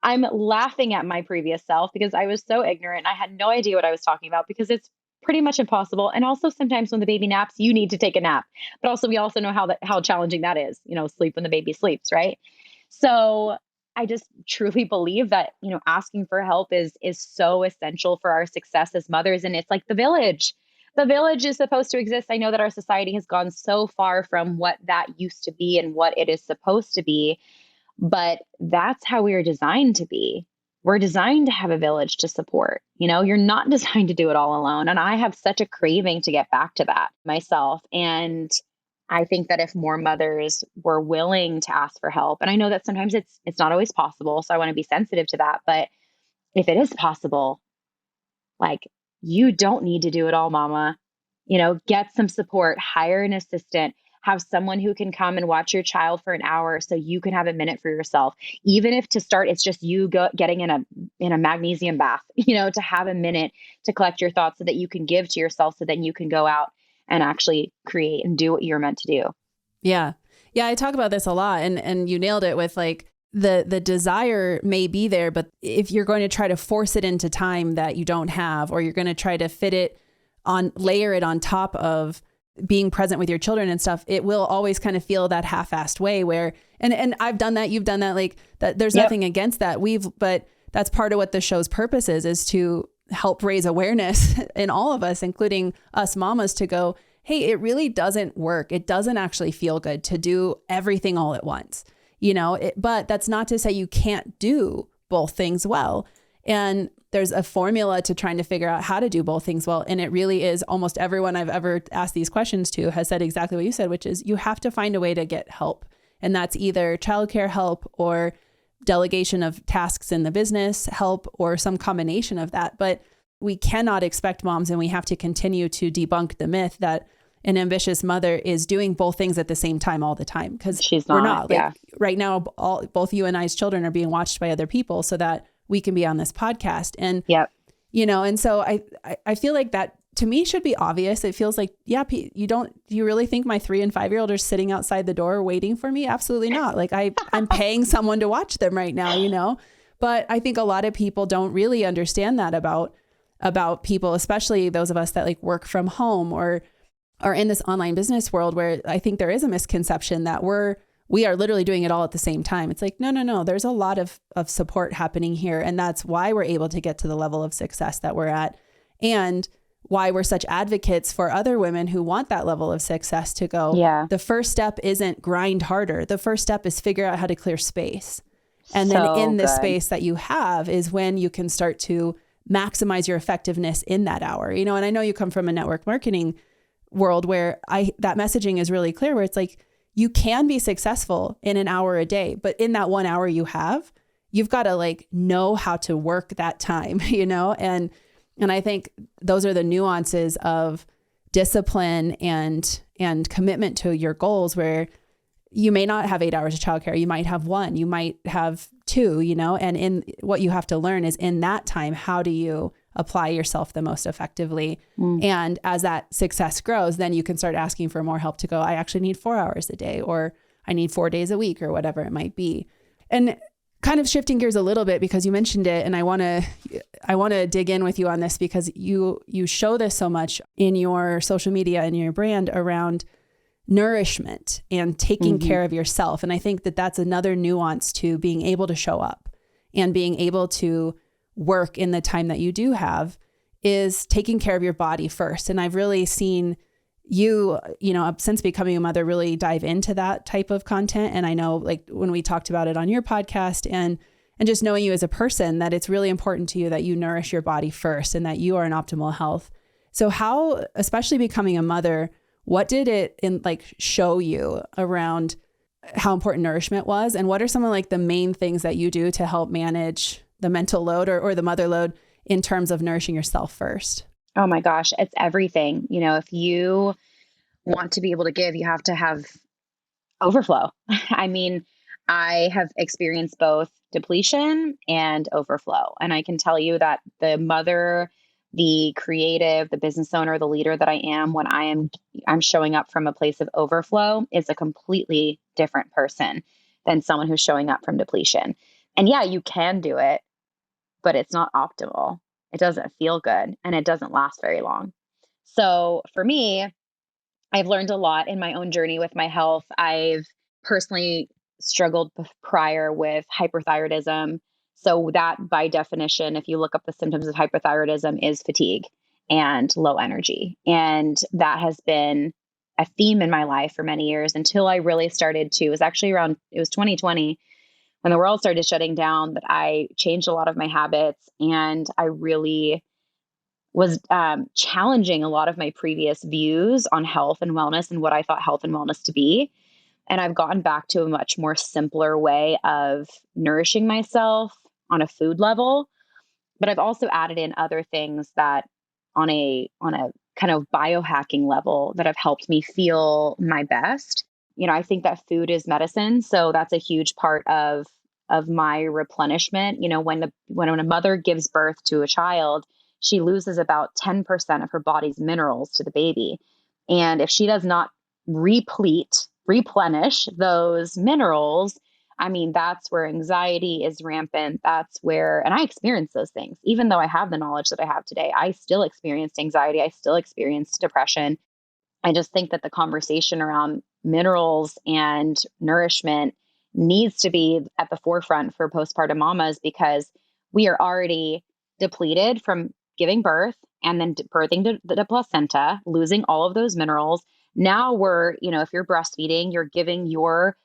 I'm laughing at my previous self because I was so ignorant. I had no idea what I was talking about, because it's pretty much impossible. And also, sometimes when the baby naps, you need to take a nap. But also, we also know how challenging that is, sleep when the baby sleeps, right? So I just truly believe that, asking for help is so essential for our success as mothers. And it's like the village. The village is supposed to exist. I know that our society has gone so far from what that used to be and what it is supposed to be, but that's how we are designed to be. We're designed to have a village to support. You're not designed to do it all alone. And I have such a craving to get back to that myself. And I think that if more mothers were willing to ask for help, and I know that sometimes it's not always possible, so I want to be sensitive to that. But if it is possible, like, you don't need to do it all, mama. Get some support, hire an assistant, have someone who can come and watch your child for an hour so you can have a minute for yourself. Even if to start, it's just you getting in a magnesium bath, to have a minute to collect your thoughts so that you can give to yourself, so then you can go out and actually create and do what you're meant to do.
Yeah. Yeah, I talk about this a lot, and you nailed it with like the desire may be there, but if you're going to try to force it into time that you don't have, or you're going to try to layer it on top of being present with your children and stuff, it will always kind of feel that half-assed way where, and I've done that, you've done that, like that, there's nothing against that. But that's part of what the show's purpose is to help raise awareness in all of us, including us mamas, to go, hey, it really doesn't work. It doesn't actually feel good to do everything all at once, but that's not to say you can't do both things well. And there's a formula to trying to figure out how to do both things well. And it really is, almost everyone I've ever asked these questions to has said exactly what you said, which is you have to find a way to get help. And that's either childcare help or delegation of tasks in the business help or some combination of that. But we cannot expect moms, and we have to continue to debunk the myth that an ambitious mother is doing both things at the same time all the time, because we're not. Like, right now, both you and I's children are being watched by other people so that we can be on this podcast. And, and so I feel like that to me should be obvious. It feels like, do you really think my 3 and 5-year-old are sitting outside the door waiting for me? Absolutely not. Like I'm paying someone to watch them right now, but I think a lot of people don't really understand that about people, especially those of us that like work from home or are in this online business world, where I think there is a misconception that we are literally doing it all at the same time. It's like, no, there's a lot of support happening here. And that's why we're able to get to the level of success that we're at, and why we're such advocates for other women who want that level of success to go, the first step isn't grind harder. The first step is figure out how to clear space. And then in the space that you have is when you can start to maximize your effectiveness in that hour, and I know you come from a network marketing world where that messaging is really clear, where it's like, you can be successful in an hour a day, but in that 1 hour you've got to like know how to work that time, and I think those are the nuances of discipline and commitment to your goals, where you may not have 8 hours of childcare. You might have 1, you might have 2, and in what you have to learn is in that time, how do you apply yourself the most effectively? And as that success grows, then you can start asking for more help to go, I actually need 4 hours a day, or I need 4 days a week, or whatever it might be. And kind of shifting gears a little bit, because you mentioned it, and I want to dig in with you on this, because you show this so much in your social media and your brand around nourishment and taking care of yourself. And I think that that's another nuance to being able to show up and being able to work in the time that you do have, is taking care of your body first. And I've really seen you, since becoming a mother, really dive into that type of content. And I know, like, when we talked about it on your podcast and just knowing you as a person, that it's really important to you that you nourish your body first and that you are in optimal health. So how, especially becoming a mother, what did it show you around how important nourishment was? And what are some of like the main things that you do to help manage the mental load or the mother load in terms of nourishing yourself first?
Oh my gosh, it's everything. If you want to be able to give, you have to have overflow. I mean, I have experienced both depletion and overflow. And I can tell you that the mother, the creative, the business owner, the leader that I am, when I'm showing up from a place of overflow, is a completely different person than someone who's showing up from depletion. And yeah, you can do it, but it's not optimal. It doesn't feel good, and it doesn't last very long. So for me, I've learned a lot in my own journey with my health. I've personally struggled prior with hyperthyroidism. So that, by definition, if you look up the symptoms of hyperthyroidism, is fatigue and low energy. And that has been a theme in my life for many years, until I really started to, it was 2020 when the world started shutting down, that I changed a lot of my habits, and I really was challenging a lot of my previous views on health and wellness and what I thought health and wellness to be. And I've gotten back to a much more simpler way of nourishing myself on a food level. But I've also added in other things that on a kind of biohacking level that have helped me feel my best. I think that food is medicine. So that's a huge part of my replenishment. When a mother gives birth to a child, she loses about 10% of her body's minerals to the baby. And if she does not replete replenish those minerals, I mean, that's where anxiety is rampant. That's where, and I experience those things. Even though I have the knowledge that I have today, I still experienced anxiety. I still experienced depression. I just think that the conversation around minerals and nourishment needs to be at the forefront for postpartum mamas, because we are already depleted from giving birth and then birthing the placenta, losing all of those minerals. Now we're, if you're breastfeeding, you're giving your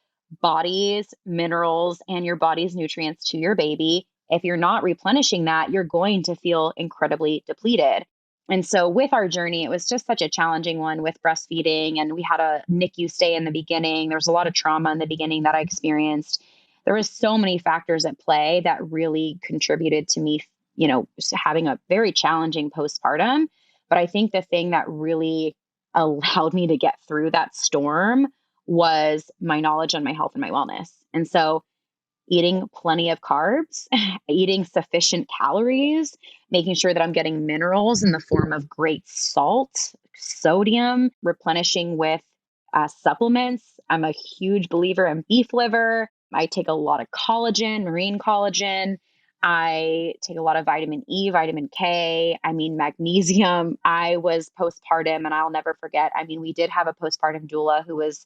body's minerals and your body's nutrients to your baby. If you're not replenishing that, you're going to feel incredibly depleted. And so with our journey, it was just such a challenging one with breastfeeding. And we had a NICU stay in the beginning. There was a lot of trauma in the beginning that I experienced. There was so many factors at play that really contributed to me, having a very challenging postpartum. But I think the thing that really allowed me to get through that storm was my knowledge on my health and my wellness. And so eating plenty of carbs, eating sufficient calories, making sure that I'm getting minerals in the form of great salt, sodium, replenishing with supplements. I'm a huge believer in beef liver. I take a lot of collagen, marine collagen. I take a lot of vitamin E, vitamin K, magnesium. I was postpartum, and I'll never forget. We did have a postpartum doula who was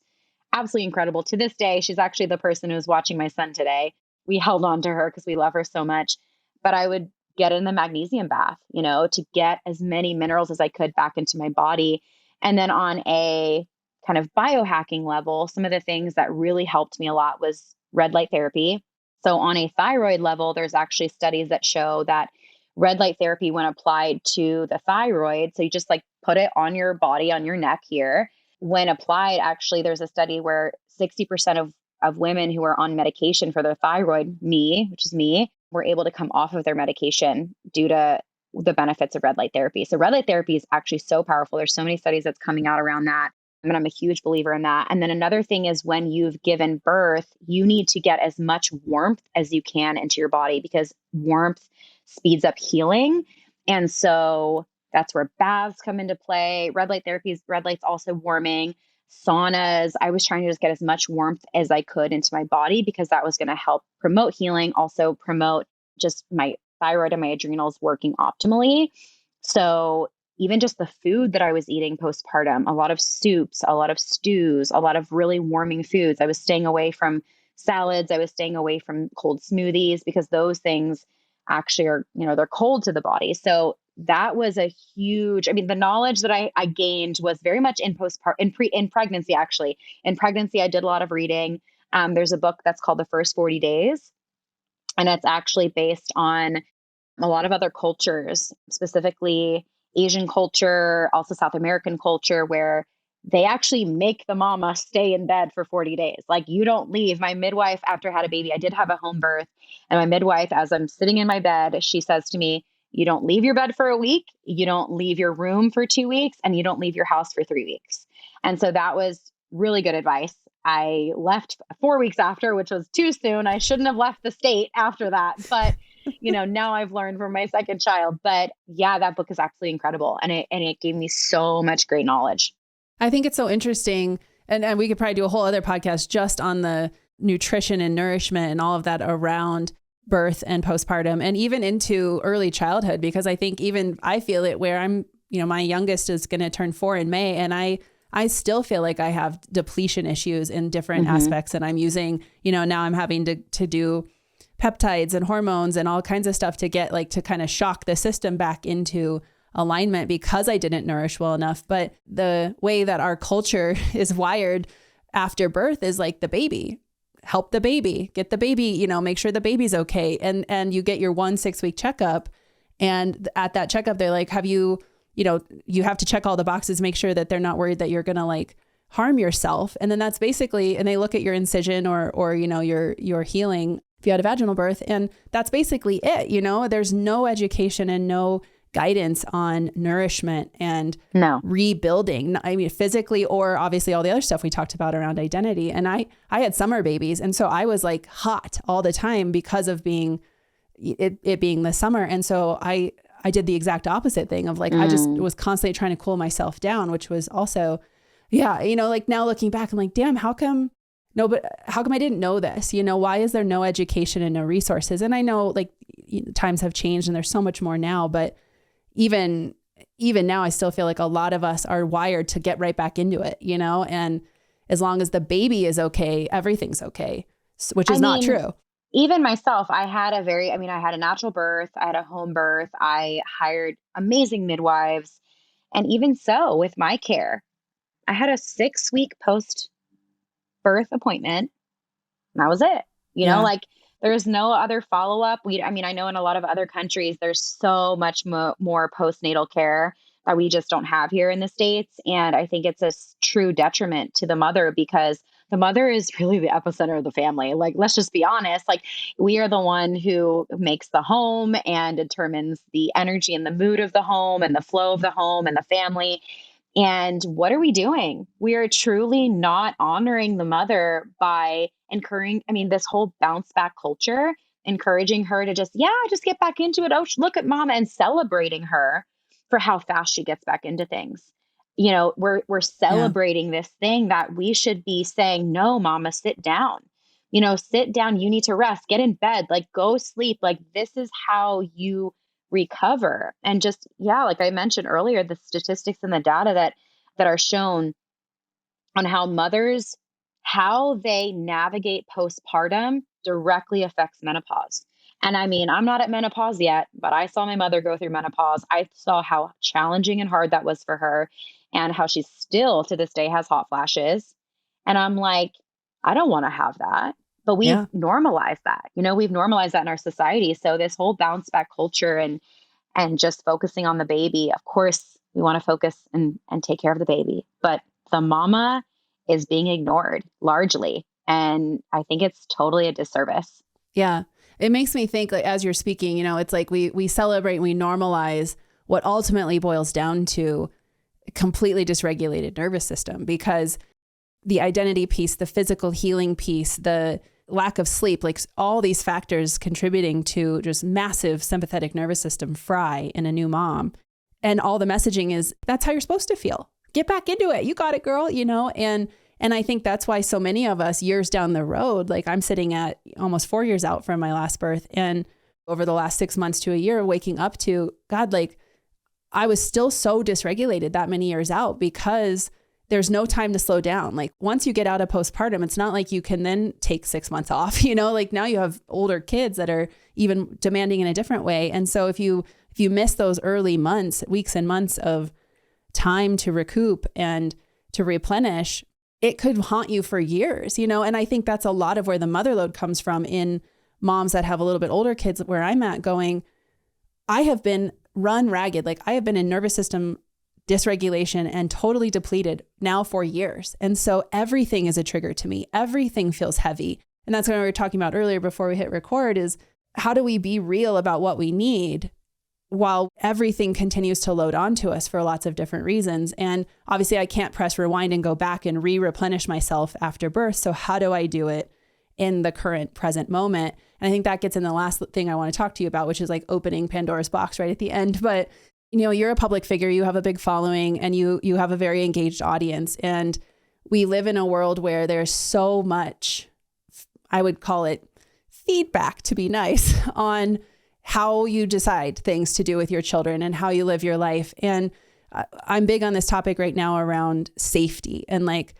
absolutely incredible. To this day, she's actually the person who's watching my son today. We held on to her because we love her so much. But I would get in the magnesium bath, to get as many minerals as I could back into my body. And then on a kind of biohacking level, some of the things that really helped me a lot was red light therapy. So on a thyroid level, there's actually studies that show that red light therapy, when applied to the thyroid, so you just put it on your body, on your neck here, when applied, actually, there's a study where 60% of women who are on medication for their thyroid, which is me, were able to come off of their medication due to the benefits of red light therapy. So red light therapy is actually so powerful. There's so many studies that's coming out around that. I'm a huge believer in that. And then another thing is, when you've given birth, you need to get as much warmth as you can into your body, because warmth speeds up healing. And so that's where baths come into play. Red light's also warming. Saunas. I was trying to just get as much warmth as I could into my body, because that was going to help promote healing, also promote just my thyroid and my adrenals working optimally. So even just the food that I was eating postpartum, a lot of soups, a lot of stews, a lot of really warming foods. I was staying away from salads. I was staying away from cold smoothies, because those things actually are, they're cold to the body. So that was a huge, the knowledge that I gained was very much in pregnancy, actually. In pregnancy, I did a lot of reading. There's a book that's called The First 40 Days, and it's actually based on a lot of other cultures, specifically Asian culture, also South American culture, where they actually make the mama stay in bed for 40 days. You don't leave. My midwife, after I had a baby, I did have a home birth, and my midwife, as I'm sitting in my bed, she says to me, you don't leave your bed for a week, you don't leave your room for 2 weeks, and you don't leave your house for 3 weeks. And so that was really good advice. I left 4 weeks after, which was too soon. I shouldn't have left the state after that. But, now I've learned from my second child. But yeah, that book is absolutely incredible. And it gave me so much great knowledge.
I think it's so interesting. And we could probably do a whole other podcast just on the nutrition and nourishment and all of that around birth and postpartum, and even into early childhood, because I think even I feel it where I'm, my youngest is going to turn 4 in May, and I still feel like I have depletion issues in different aspects. And I'm using, now I'm having to do peptides and hormones and all kinds of stuff to get to kind of shock the system back into alignment, because I didn't nourish well enough. But the way that our culture is wired after birth is the baby. Help the baby, get the baby, make sure the baby's okay. And you get your 1 6-week checkup. And at that checkup, they're like, have you, you have to check all the boxes, make sure that they're not worried that you're going to harm yourself. And then that's basically, and they look at your incision or your healing if you had a vaginal birth. And that's basically it. There's no education and no guidance on nourishment and rebuilding, physically, or obviously all the other stuff we talked about around identity. And I had summer babies. And so I was hot all the time because of being the summer. And so I did the exact opposite thing of I just was constantly trying to cool myself down, which was also Yeah. You know, like now looking back, I'm like, damn, how come I didn't know this? You know, why is there no education and no resources? And I know like times have changed and there's so much more now, but even now, I still feel like a lot of us are wired to get right back into it, you know, and as long as the baby is okay, everything's okay, which is not true.
Even myself, I had a natural birth, I had a home birth, I hired amazing midwives. And even so, with my care, I had a 6-week post birth appointment. And that was it.
Yeah.
Like there's no other follow up. I know in a lot of other countries, there's so much more postnatal care that we just don't have here in the States. And I think it's a true detriment to the mother because the mother is really the epicenter of the family. Like, let's just be honest. Like, we are the one who makes the home and determines the energy and the mood of the home and the flow of the home and the family. And what are we doing? We are truly not honoring the mother by encouraging, this whole bounce back culture, encouraging her to just get back into it. Oh, look at mama, and celebrating her for how fast she gets back into things. We're celebrating this thing that we should be saying, no, mama, sit down. Sit down. You need to rest, get in bed, like go sleep. Like this is how you recover. And just, like I mentioned earlier, the statistics and the data that are shown on how they navigate postpartum directly affects menopause. And I'm not at menopause yet, but I saw my mother go through menopause. I saw how challenging and hard that was for her and how she still to this day has hot flashes. And I'm like, I don't want to have that. But we've normalized that. We've normalized that in our society. So this whole bounce back culture and just focusing on the baby, of course, we want to focus and take care of the baby. But the mama is being ignored largely. And I think it's totally a disservice.
Yeah. It makes me think, like, as you're speaking, it's like we celebrate, we normalize what ultimately boils down to a completely dysregulated nervous system, because the identity piece, the physical healing piece, the lack of sleep, like all these factors contributing to just massive sympathetic nervous system fry in a new mom. And all the messaging is, that's how you're supposed to feel. Get back into it. You got it, girl, And I think that's why so many of us years down the road, like I'm sitting at almost 4 years out from my last birth. And over the last 6 months to a year, waking up to, God, like I was still so dysregulated that many years out because there's no time to slow down. Like once you get out of postpartum, it's not like you can then take 6 months off, like now you have older kids that are even demanding in a different way. And so if you miss those early months, weeks and months of time to recoup and to replenish, it could haunt you for years, And I think that's a lot of where the mother load comes from in moms that have a little bit older kids, where I'm at going, I have been run ragged. Like I have been in nervous system dysregulation and totally depleted now for years. And so everything is a trigger to me. Everything feels heavy. And that's what we were talking about earlier before we hit record, is how do we be real about what we need while everything continues to load onto us for lots of different reasons. And obviously I can't press rewind and go back and replenish myself after birth. So how do I do it in the current present moment? And I think that gets in the last thing I want to talk to you about, which is like opening Pandora's box right at the end. But you're a public figure, you have a big following, and you have a very engaged audience. And we live in a world where there's so much, I would call it feedback to be nice, on how you decide things to do with your children and how you live your life. And I'm big on this topic right now around safety. And like,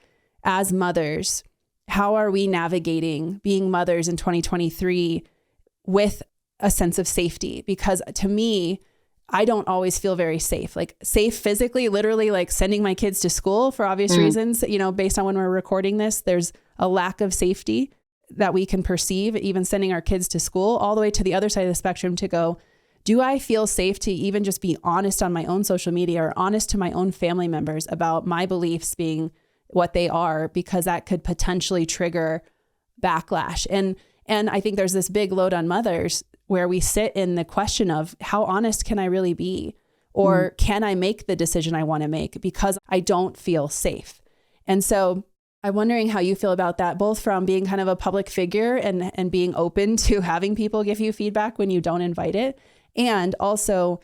as mothers, how are we navigating being mothers in 2023 with a sense of safety? Because to me, I don't always feel very safe, like safe physically, literally like sending my kids to school for obvious reasons, based on when we're recording this, there's a lack of safety that we can perceive, even sending our kids to school, all the way to the other side of the spectrum to go, do I feel safe to even just be honest on my own social media or honest to my own family members about my beliefs being what they are, because that could potentially trigger backlash. And I think there's this big load on mothers where we sit in the question of how honest can I really be? Or can I make the decision I want to make because I don't feel safe? And so I'm wondering how you feel about that, both from being kind of a public figure and being open to having people give you feedback when you don't invite it. And also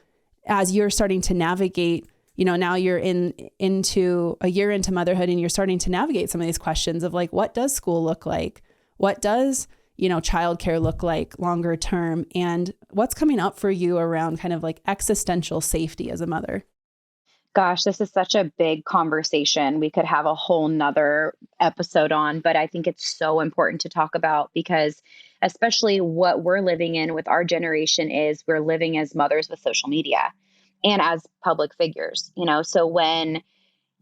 as you're starting to navigate now you're into a year into motherhood and you're starting to navigate some of these questions of like, what does school look like? What does, childcare look like longer term? And what's coming up for you around kind of like existential safety as a mother?
Gosh, this is such a big conversation. We could have a whole nother episode on, but I think it's so important to talk about because especially what we're living in with our generation is we're living as mothers with social media and as public figures, so when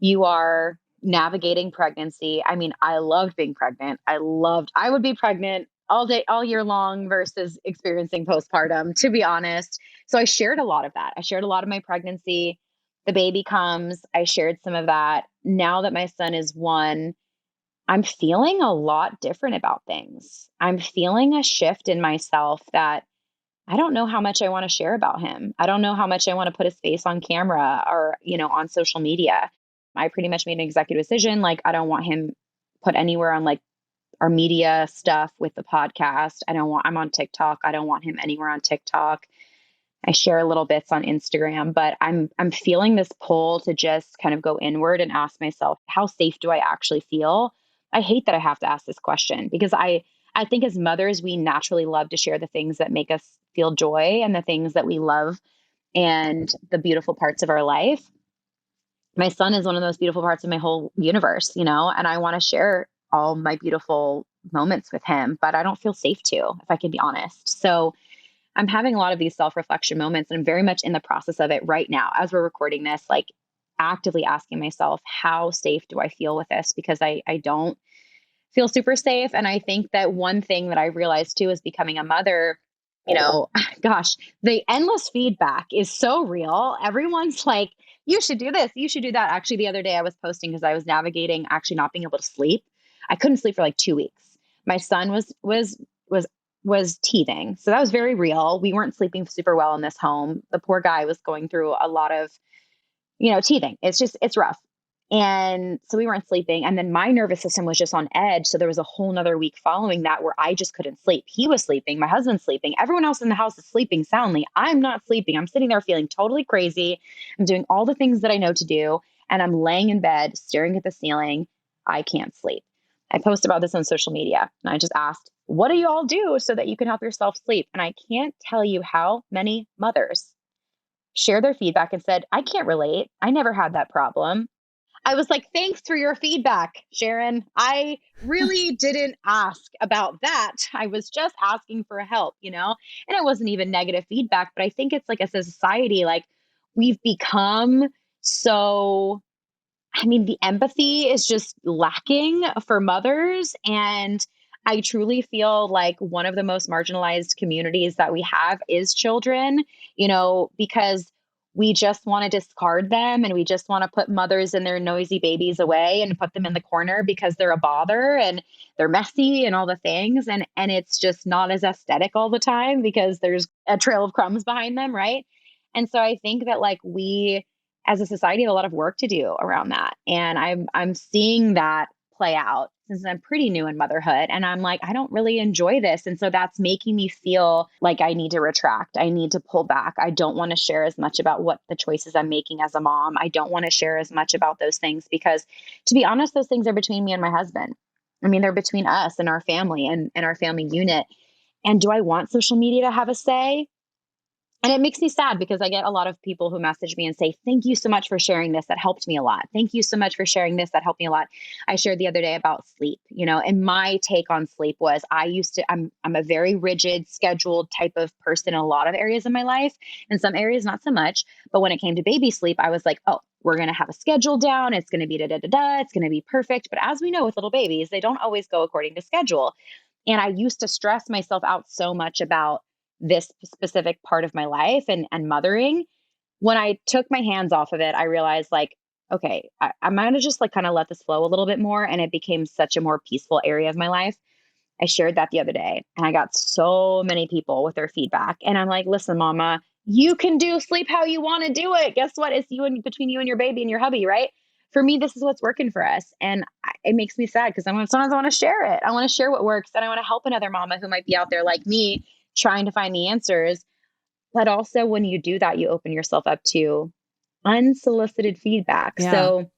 you are navigating pregnancy, I mean, I loved being pregnant. I would be pregnant all day, all year long versus experiencing postpartum, to be honest. So I shared a lot of that. I shared a lot of my pregnancy. The baby comes, I shared some of that. Now that my son is 1, I'm feeling a lot different about things. I'm feeling a shift in myself that I don't know how much I want to share about him. I don't know how much I want to put his face on camera or, on social media. I pretty much made an executive decision. Like, I don't want him put anywhere on like our media stuff with the podcast. I'm on TikTok. I don't want him anywhere on TikTok. I share little bits on Instagram, but I'm feeling this pull to just kind of go inward and ask myself, how safe do I actually feel? I hate that I have to ask this question because I think as mothers, we naturally love to share the things that make us feel joy and the things that we love and the beautiful parts of our life. My son is one of those beautiful parts of my whole universe, and I want to share all my beautiful moments with him, but I don't feel safe to, if I can be honest. So I'm having a lot of these self-reflection moments, and I'm very much in the process of it right now as we're recording this, like actively asking myself, how safe do I feel with this? Because I don't feel super safe. And I think that one thing that I realized too is becoming a mother, gosh, the endless feedback is so real. Everyone's like, you should do this, you should do that. Actually, the other day I was posting because I was navigating actually not being able to sleep. I couldn't sleep for like 2 weeks. My son was teething. So that was very real. We weren't sleeping super well in this home. The poor guy was going through a lot of, teething. It's rough. And so we weren't sleeping. And then my nervous system was just on edge. So there was a whole nother week following that where I just couldn't sleep. He was sleeping. My husband's sleeping. Everyone else in the house is sleeping soundly. I'm not sleeping. I'm sitting there feeling totally crazy. I'm doing all the things that I know to do. And I'm laying in bed, staring at the ceiling. I can't sleep. I posted about this on social media and I just asked, what do you all do so that you can help yourself sleep? And I can't tell you how many mothers share their feedback and said, I can't relate. I never had that problem. I was like, thanks for your feedback, Sharon. I really didn't ask about that. I was just asking for help, and it wasn't even negative feedback, but I think it's like as a society, like we've become so, the empathy is just lacking for mothers. And I truly feel like one of the most marginalized communities that we have is children, because we just want to discard them and we just want to put mothers and their noisy babies away and put them in the corner because they're a bother and they're messy and all the things. And it's just not as aesthetic all the time because there's a trail of crumbs behind them, right? And so I think that like we as a society have a lot of work to do around that. And I'm seeing that play out since I'm pretty new in motherhood. And I'm like, I don't really enjoy this. And so that's making me feel like I need to retract. I need to pull back. I don't want to share as much about what the choices I'm making as a mom. I don't want to share as much about those things because, to be honest, those things are between me and my husband. They're between us and our family and our family unit. And do I want social media to have a say? And it makes me sad because I get a lot of people who message me and say, thank you so much for sharing this. That helped me a lot. Thank you so much for sharing this. That helped me a lot. I shared the other day about sleep, and my take on sleep was I'm a very rigid, scheduled type of person in a lot of areas of my life. In some areas, not so much. But when it came to baby sleep, I was like, oh, we're going to have a schedule down. It's going to be da-da-da-da. It's going to be perfect. But as we know with little babies, they don't always go according to schedule. And I used to stress myself out so much about this specific part of my life and mothering. When I took my hands off of it, I realized like, okay, I'm going to just like kind of let this flow a little bit more. And it became such a more peaceful area of my life. I shared that the other day and I got so many people with their feedback. And I'm like, listen, mama, you can do sleep how you want to do it. Guess what? It's between you and your baby and your hubby, right? For me, this is what's working for us. And it makes me sad because sometimes I want to share it. I want to share what works. And I want to help another mama who might be out there like me trying to find the answers. But also when you do that, you open yourself up to unsolicited feedback.
Yeah.
So,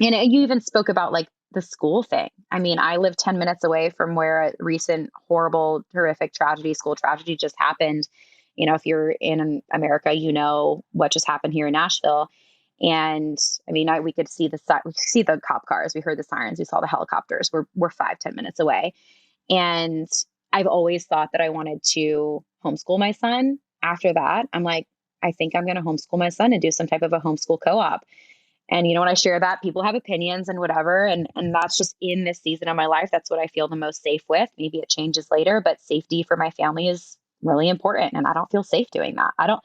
and you even spoke about like the school thing. I mean, I live 10 minutes away from where a recent horrible, horrific tragedy, school tragedy just happened. If you're in America, you know what just happened here in Nashville. And I mean, we could see we see the cop cars, we heard the sirens, we saw the helicopters. We're 5-10 minutes away. And I've always thought that I wanted to homeschool my son. After that, I'm like, I think I'm going to homeschool my son and do some type of a homeschool co-op. And when I share that, people have opinions and whatever. And that's just in this season of my life. That's what I feel the most safe with. Maybe it changes later, but safety for my family is really important. And I don't feel safe doing that.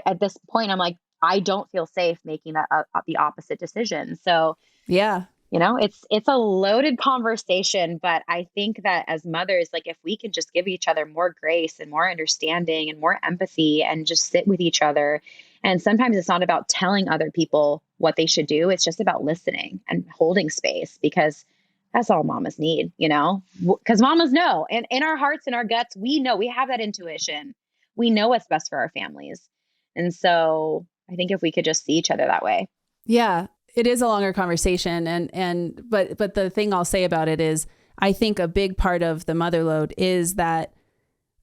At this point, I'm like, I don't feel safe making that the opposite decision. So
Yeah.
it's a loaded conversation, but I think that as mothers, like if we can just give each other more grace and more understanding and more empathy and just sit with each other. And sometimes it's not about telling other people what they should do. It's just about listening and holding space, because that's all mamas need, because mamas know, and in our hearts and our guts, we know, we have that intuition. We know what's best for our families. And so I think if we could just see each other that way.
Yeah. It is a longer conversation. But the thing I'll say about it is, I think a big part of the mother load is that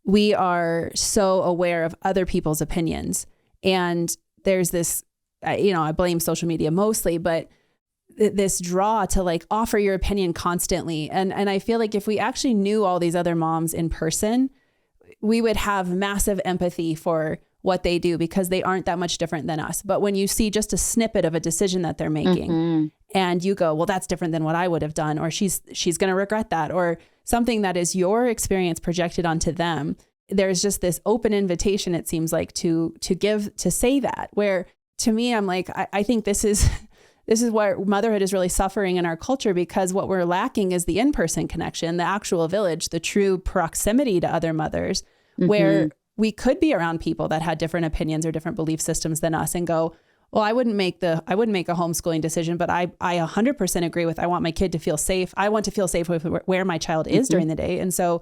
we are so aware of other people's opinions. And there's this, I blame social media mostly, but this draw to like offer your opinion constantly. And I feel like if we actually knew all these other moms in person, we would have massive empathy for what they do, because they aren't that much different than us. But when you see just a snippet of a decision that they're making and you go, well, that's different than what I would have done, or she's going to regret that, or something that is your experience projected onto them, there's just this open invitation, it seems like, to say that, where to me, I'm like, I think this is where motherhood is really suffering in our culture, because what we're lacking is the in-person connection, the actual village, the true proximity to other mothers, where we could be around people that had different opinions or different belief systems than us and go, well, I wouldn't make a homeschooling decision, but I 100% agree with, I want my kid to feel safe. I want to feel safe with where my child is during the day. And so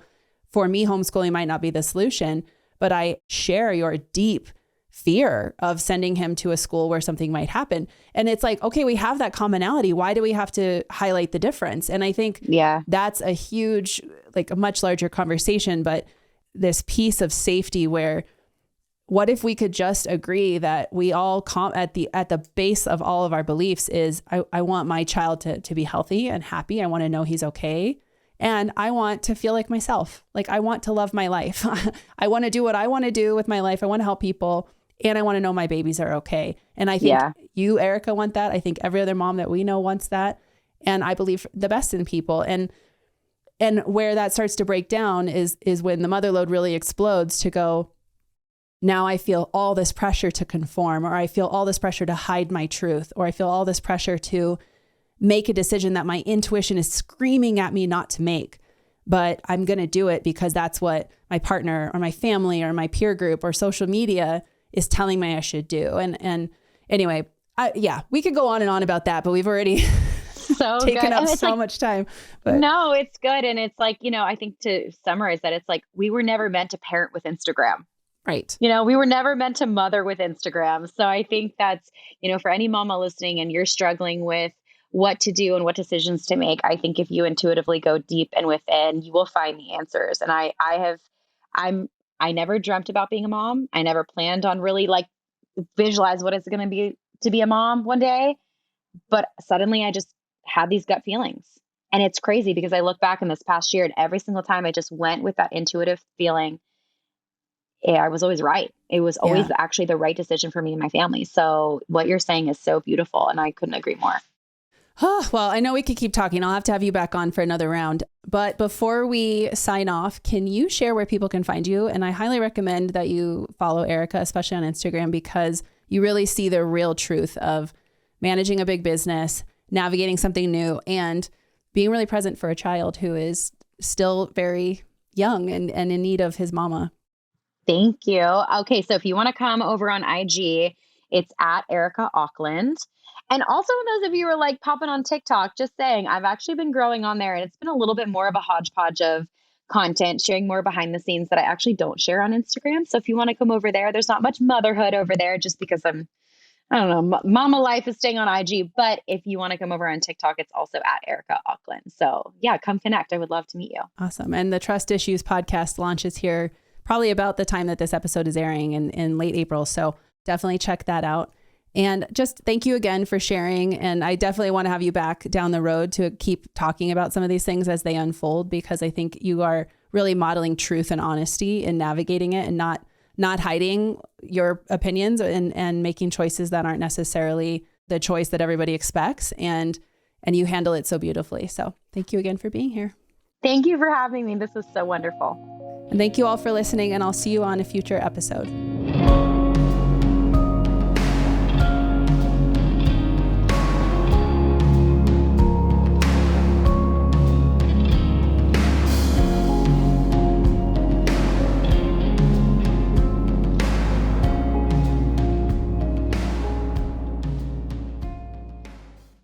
for me, homeschooling might not be the solution, but I share your deep fear of sending him to a school where something might happen. And it's like, okay, we have that commonality. Why do we have to highlight the difference? And I think that's a huge, like a much larger conversation, but this piece of safety where, what if we could just agree that we all at the base of all of our beliefs is, I want my child to be healthy and happy. I want to know he's okay. And I want to feel like myself. Like, I want to love my life. I want to do what I want to do with my life. I want to help people. And I want to know my babies are okay. And I think you, Erika, want that. I think every other mom that we know wants that. And I believe the best in people. And where that starts to break down is when the mother load really explodes, to go, now I feel all this pressure to conform, or I feel all this pressure to hide my truth, or I feel all this pressure to make a decision that my intuition is screaming at me not to make, but I'm going to do it because that's what my partner or my family or my peer group or social media is telling me I should do. And anyway, we could go on and on about that, but we've already taken up so much time. But
no, it's good. And it's like, I think to summarize that, it's like, we were never meant to parent with Instagram.
Right.
We were never meant to mother with Instagram. So I think that's, for any mama listening and you're struggling with what to do and what decisions to make, I think if you intuitively go deep and within, you will find the answers. And I never dreamt about being a mom. I never planned on really like visualize what it's going to be to be a mom one day. But suddenly I just had these gut feelings. And it's crazy because I look back in this past year and every single time I just went with that intuitive feeling, I was always right. It was always actually the right decision for me and my family. So what you're saying is so beautiful. And I couldn't agree more.
Well, I know we could keep talking. I'll have you back on for another round. But before we sign off, can you share where people can find you? And I highly recommend that you follow Erika, especially on Instagram, because you really see the real truth of managing a big business, navigating something new, and being really present for a child who is still very young and in need of his mama.
Thank you. Okay, so if you want to come over on IG, it's at Erika Auckland. And also, those of you who are like popping on TikTok, just saying, I've actually been growing on there, and it's been a little bit more of a hodgepodge of content, sharing more behind the scenes that I actually don't share on Instagram. So if you want to come over there, there's not much motherhood over there just because I'm I don't know. Mama life is staying on IG, but if you want to come over on TikTok, it's also at Erika Auckland. So yeah, come connect. I would love to meet you.
Awesome. And the Trust Issues podcast launches here probably about the time that this episode is airing in late April. So definitely check that out. And just thank you again for sharing. And I definitely want to have you back down the road to keep talking about some of these things as they unfold, because I think you are really modeling truth and honesty in navigating it and not hiding your opinions and making choices that aren't necessarily the choice that everybody expects. And you handle it so beautifully. So thank you again for being here.
Thank you for having me. This was so wonderful.
And thank you all for listening, and I'll see you on a future episode.